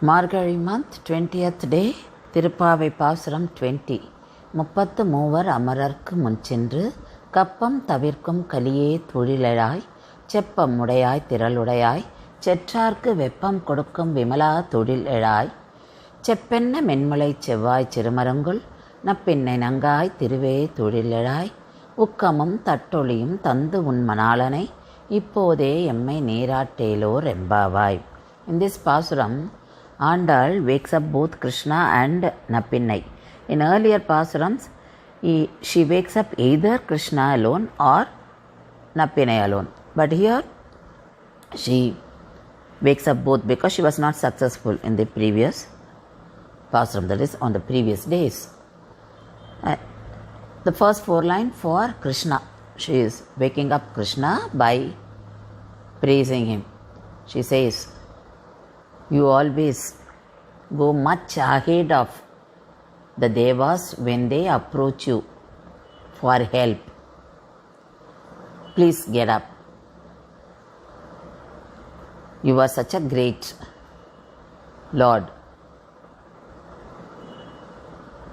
Margazhi month, 20th day, Thiruppavai பாசுரம் 20. 33 அமரர்க்கு முன்சென்று கப்பம் தவிர்க்கும் கலியே தொழிலழாய் செப்பம் உடையாய் திரளுடையாய் செற்றார்க்கு வெப்பம் கொடுக்கும் விமலா தொழிலழாய் செப்பென்ன மென்மலை செவ்வாய் சிறுமரங்குள் நப்பின்னை நங்காய் திருவே தொழிலழாய் உக்கமும் தட்டொழியும் தந்து உன் மணாளனை இப்போதே எம்மை நீராட்டேலோர் எம்பாவாய். In this pasuram, Andal wakes up both Krishna and Nappinai. In earlier pasurams, she wakes up either Krishna alone or Nappinai alone. But here, she wakes up both because she was not successful in the previous pasuram, that is on the previous days. The first 4 lines for Krishna. She is waking up Krishna by praising him. She says, you always go much ahead of the devas when they approach you for help. Please get up. You are such a great Lord.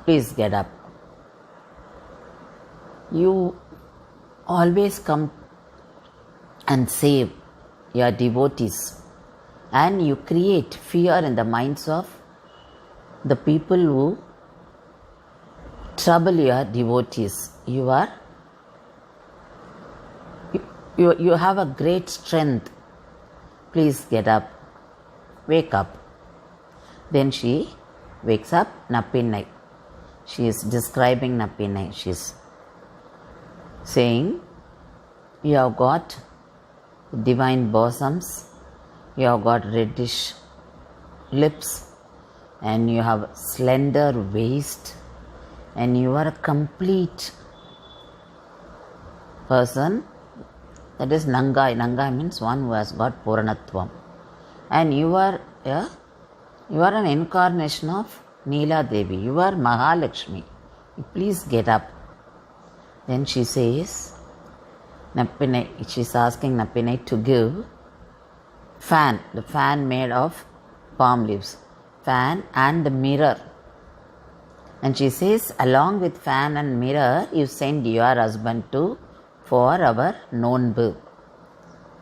Please get up. You always come and save your devotees, and you create fear in the minds of the people who trouble your devotees. You have a great strength. Please get up. Wake up. Then she wakes up Nappinai. She is describing Nappinai. She is saying, you have got divine bosoms, you have got reddish lips, and you have slender waist, and you are a complete person. That is Nangai. Nangai means one who has got Puranatvam. And you are an incarnation of Neela Devi. You are Mahalakshmi. Please get up. Then she says, Nappinai, she is asking Nappinai to give fan, the fan made of palm leaves, fan and the mirror. And she says, along with fan and mirror, you send your husband for our nonbu.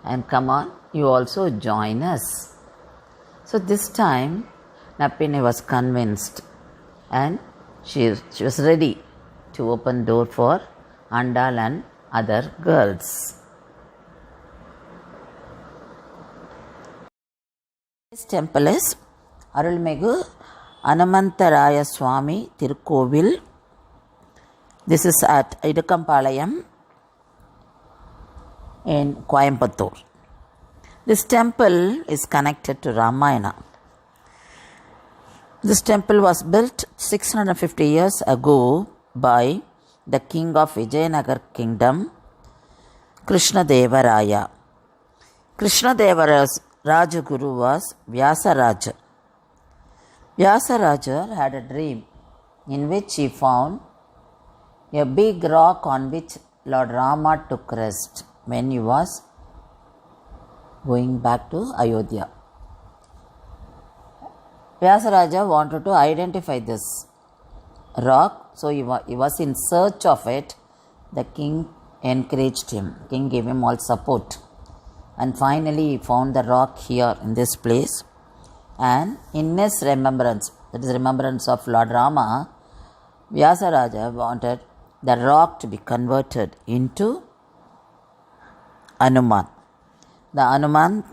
And come on, you also join us. So this time, Nappinai was convinced, and she was ready to open door for Andal and other girls. This temple is Arulmegu Anumantaraya Swami Tirukkovil. This is at Idukampalayam in Coimbatore. This temple is connected to Ramayana. This temple was built 650 years ago by the king of Vijayanagar kingdom, Krishnadevaraya. Krishnadevaraya's Rajaguru was Vyasaraja. Vyasaraja had a dream in which he found a big rock on which Lord Rama took rest when he was going back to Ayodhya. Vyasaraja wanted to identify this rock, so he was in search of it. The king encouraged him. King gave him all support. And finally he found the rock here in this place. And in his remembrance, that is remembrance of Lord Rama, Vyasaraja wanted the rock to be converted into Hanuman. The Hanuman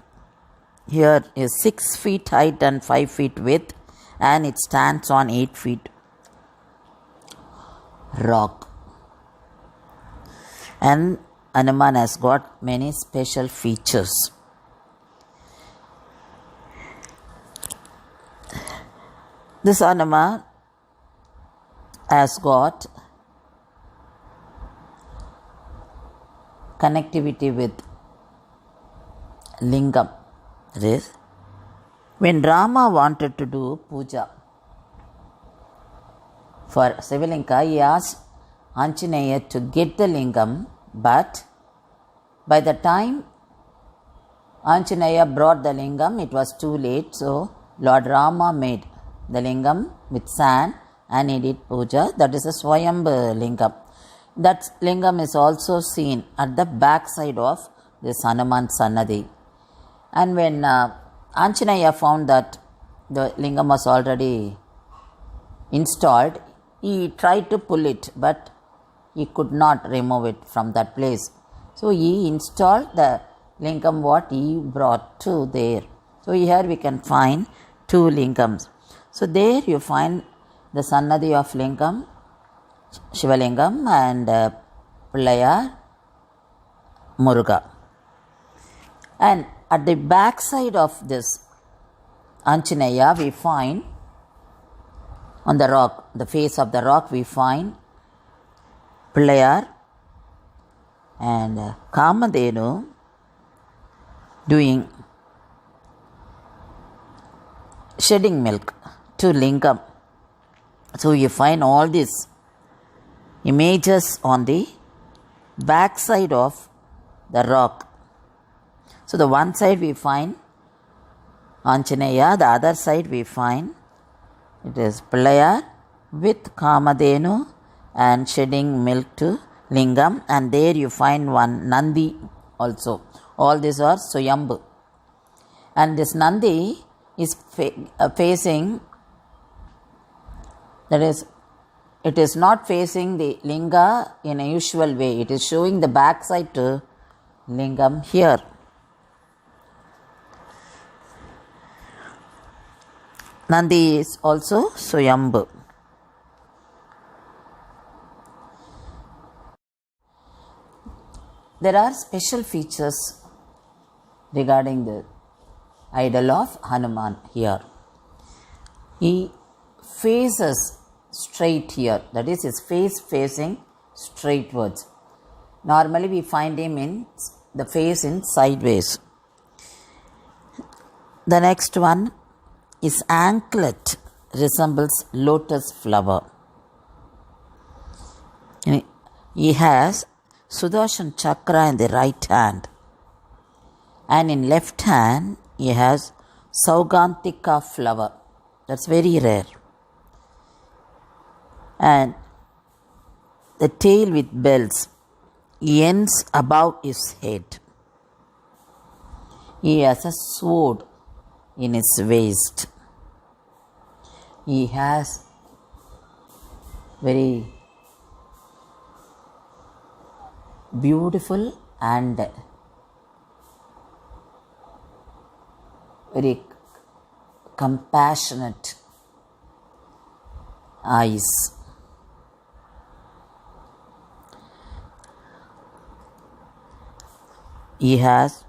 here is 6 feet height and 5 feet width, and it stands on 8 feet rock. And Hanuman has got many special features. This Hanuman has got connectivity with Lingam. That is, when Rama wanted to do puja for Sivalinga, he asked Anjaneya to get the lingam, but by the time Anjaneya brought the lingam, it was too late, so Lord Rama made the lingam with sand and he did puja. That is a Swayambhu lingam. That lingam is also seen at the back side of this Hanuman Sannadhi. And when Anjaneya found that the lingam was already installed, he tried to pull it, but he could not remove it from that place. So he installed the lingam what he brought to there. So here we can find two lingams. So there you find the Sannadhi of lingam, Shivalingam and Pillayar Muruga. And at the back side of this Anjaneya we find on the rock, the face of the rock we find Pillayar and Kamadhenu doing shedding milk to lingam. So you find all these images on the back side of the rock. So the one side we find Anjaneya, the other side we find it is Pillayar with Kamadhenu and shedding milk to lingam, and there you find one Nandi also. All these are Swayambhu. And this Nandi is facing, that is, it is not facing the linga in a usual way. It is showing the back side to lingam here. Nandi is also Swayambhu. There are special features regarding the idol of Hanuman here. He faces straight here, that is his face facing straightwards. Normally we find him in the face in sideways. The next one, his anklet resembles lotus flower. He has Sudarshan Chakra in the right hand, and in left hand he has Saugantika flower. That's very rare. And the tail with bells ends above his head. He has a sword in his waist. He has very beautiful and very compassionate eyes. He has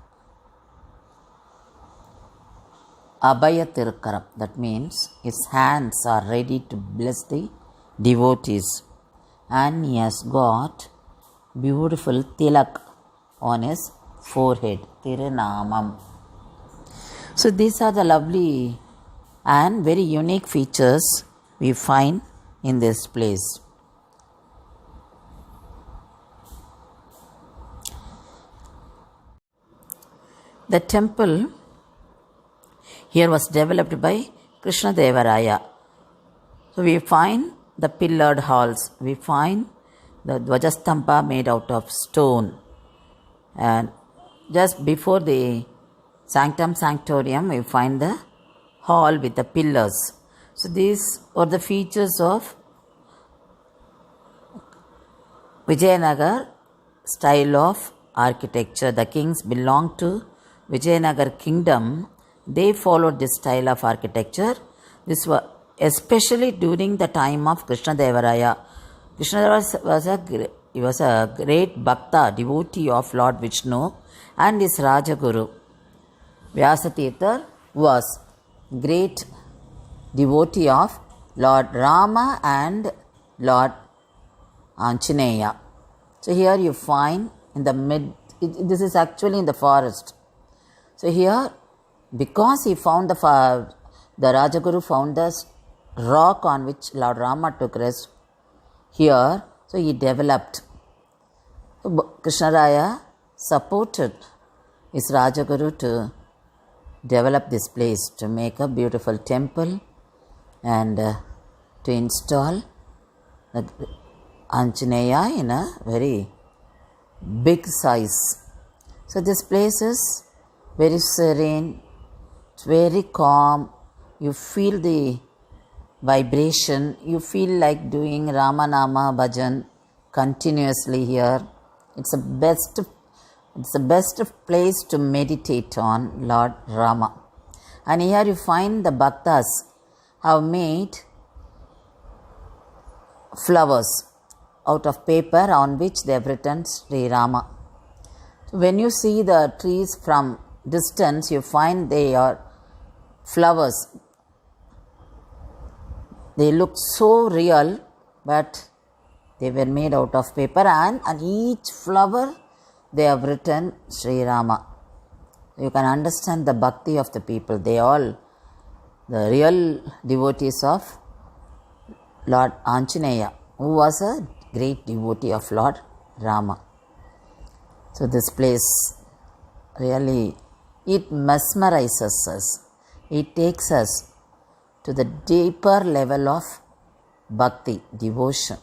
Abhaya Tirukkaram, that means his hands are ready to bless the devotees, and he has got beautiful tilak on his forehead, Tirunamam. So these are the lovely and very unique features we find in this place. The temple here was developed by Krishnadevaraya. So we find the pillared halls, we find the Dvajastamba made out of stone, and just before the Sanctum Sanctorium we find the hall with the pillars. So these are the features of Vijayanagar style of architecture. The kings belonged to Vijayanagar kingdom. They followed this style of architecture. This was especially during the time of Krishnadevaraya. Krishnadevaraya was a great bhakta, devotee of Lord Vishnu, and his Rajaguru Vyasatirtha was great devotee of Lord Rama and Lord Anjaneya. So here you find in the this is actually in the forest. So here, because he found the Rajaguru found the rock on which Lord Rama took rest here, so he developed. So Krishnaraya supported his Rajaguru to developed this place to make a beautiful temple and to install the Anjaneya in a very big size. So this place is very serene, it's very calm. You feel the vibration, you feel like doing Ramanama Bhajan continuously here. It's the best place to meditate on Lord Rama. And here you find the bhaktas have made flowers out of paper on which they have written Sri Rama. So when you see the trees from distance, you find they are flowers. They look so real, but they were made out of paper, and on each flower they have written Sri Rama. You can understand the bhakti of the people. They all the real devotees of Lord Anjaneya, who was a great devotee of Lord Rama. So this place really, it mesmerizes us. It takes us to the deeper level of bhakti, devotion.